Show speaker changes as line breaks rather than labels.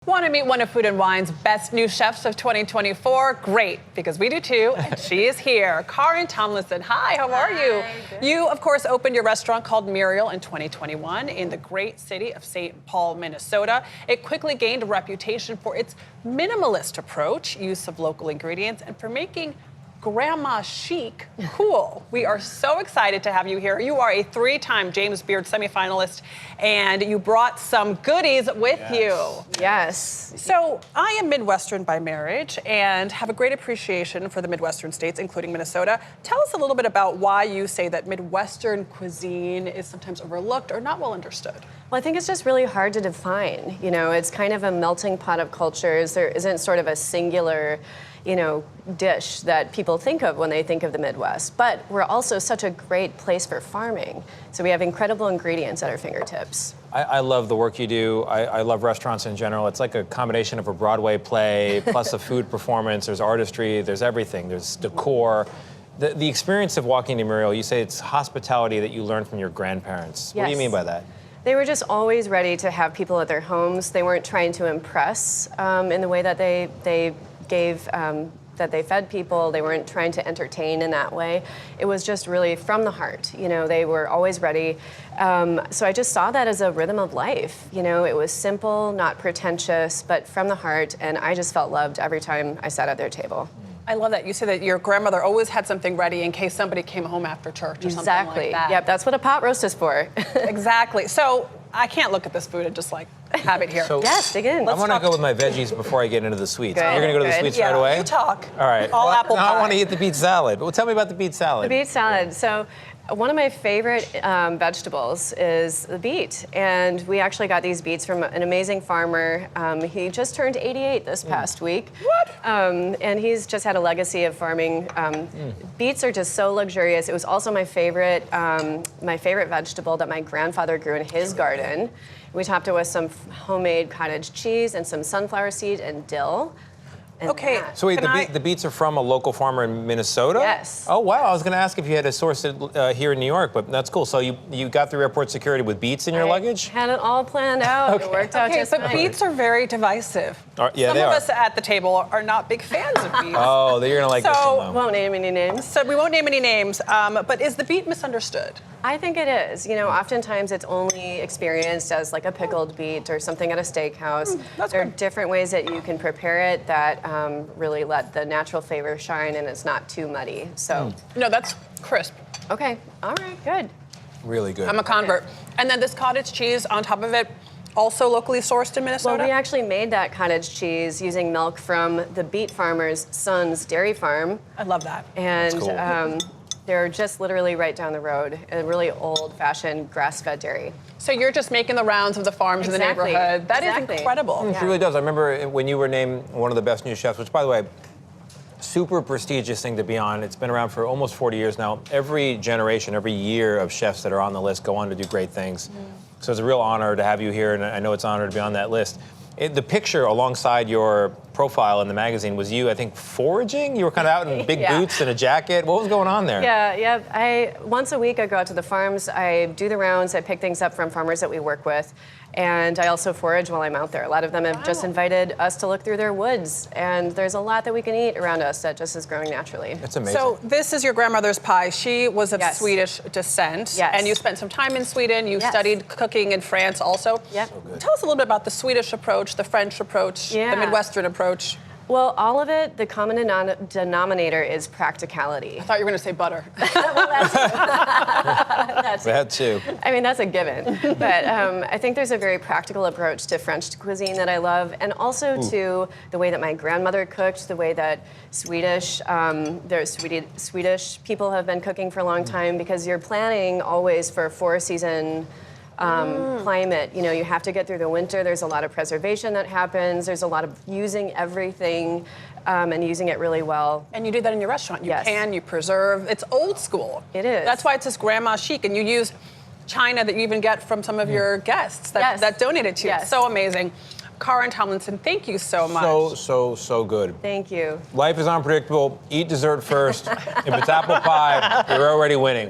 Want to meet one of Food and Wine's best new chefs of 2024? Great, because we do too, and she is here. Karyn Tomlinson, hi, how are you?
Good.
You, of course, opened your restaurant called Myriel in 2021 in the great city of St. Paul, Minnesota. It quickly gained a reputation for its minimalist approach, use of local ingredients, and for making grandma chic cool. We are so excited to have you here. You are a 3-time James Beard semifinalist, and you brought some goodies with you.
Yes.
So I am Midwestern by marriage and have a great appreciation for the Midwestern states, including Minnesota. Tell us a little bit about why you say that Midwestern cuisine is sometimes overlooked or not well understood.
Well, I think it's just really hard to define. You know, it's kind of a melting pot of cultures. There isn't sort of a singular, dish that people think of when they think of the Midwest. But we're also such a great place for farming. So we have incredible ingredients at our fingertips.
I love the work you do. I love restaurants in general. It's like a combination of a Broadway play plus a food performance. There's artistry, there's everything. There's decor. The experience of walking to Myriel, you say it's hospitality that you learned from your grandparents. What do you mean by that?
They were just always ready to have people at their homes. They weren't trying to impress in the way that they gave, that they fed people. They weren't trying to entertain in that way. It was just really from the heart. They were always ready. So I just saw that as a rhythm of life. It was simple, not pretentious, but from the heart. And I just felt loved every time I sat at their table.
I love that. You said that your grandmother always had something ready in case somebody came home after church or something like that.
Yep, that's what a pot roast is for.
Exactly. So I can't look at this food and just have it here.
So
yes, dig in.
I want to go with my veggies before I get into the sweets.
Good,
You're going to go to the sweets right away?
You talk.
All right.
All apple pie.
I want to eat the beet salad. Well, tell me about the beet salad.
The beet salad. So one of my favorite vegetables is the beet. And we actually got these beets from an amazing farmer. He just turned 88 this past week.
What?
And he's just had a legacy of farming. Beets are just so luxurious. It was also my favorite vegetable that my grandfather grew in his garden. We topped it with some homemade cottage cheese and some sunflower seed and dill. And
okay.
So wait, the beets are from a local farmer in Minnesota?
Yes.
Oh, wow. I was going to ask if you had to source it here in New York, but that's cool. So you got through airport security with beets in your luggage?
Had it all planned out.
Okay.
It worked out just
but
fine.
beets are very divisive.
Yeah,
Some
they
of
are.
us at the table are not big fans of beets.
Oh, you're going to like this one, though.
Won't name any names.
So we won't name any names, but is the beet misunderstood?
I think it is. Oftentimes it's only experienced as like a pickled beet or something at a steakhouse. There are different ways that you can prepare it that really let the natural flavor shine and it's not too muddy. So
No, that's crisp.
okay, all right, good.
Really good.
I'm a convert. And then this cottage cheese on top of it, also locally sourced in Minnesota?
Well, we actually made that cottage cheese using milk from the beet farmer's son's dairy farm.
I love that.
And
That's cool.
they're just literally right down the road, a really old-fashioned grass-fed dairy.
So you're just making the rounds of the farms in the
Exactly.
neighborhood. That is
Exactly.
incredible.
It really does. I remember when you were named one of the best new chefs, which, by the way, super prestigious thing to be on. It's been around for almost 40 years now. Every generation, every year of chefs that are on the list go on to do great things. So it's a real honor to have you here, and I know it's an honor to be on that list. The picture alongside your profile in the magazine was you, I think, foraging? You were kind of out in big boots and a jacket. What was going on there?
Yeah. Once a week I go out to the farms, I do the rounds, I pick things up from farmers that we work with, and I also forage while I'm out there. A lot of them have just invited us to look through their woods, and there's a lot that we can eat around us that just is growing naturally.
That's amazing.
So this is your grandmother's pie. She was of
Yes.
Swedish descent.
Yes.
And you spent some time in Sweden. You
Yes.
studied cooking in France also.
Yep.
Tell us a little bit about the Swedish approach, the French approach, the Midwestern approach.
Well, all of it, the common denominator is practicality.
I thought you were going to say butter.
That too.
I mean, that's a given. But I think there's a very practical approach to French cuisine that I love, and also to the way that my grandmother cooked, the way that Swedish people have been cooking for a long time, because you're planning always for a 4-season climate. You have to get through the winter. There's a lot of preservation that happens. There's a lot of using everything and using it really well.
And you do that in your restaurant. You
Yes.
can, you preserve. It's old school.
It is.
That's why it's this grandma chic. And you use china that you even get from some of your guests that donated to you.
Yes.
So amazing. Karyn Tomlinson, thank you so much.
So good.
Thank you.
Life is unpredictable. Eat dessert first. If it's apple pie, you're already winning.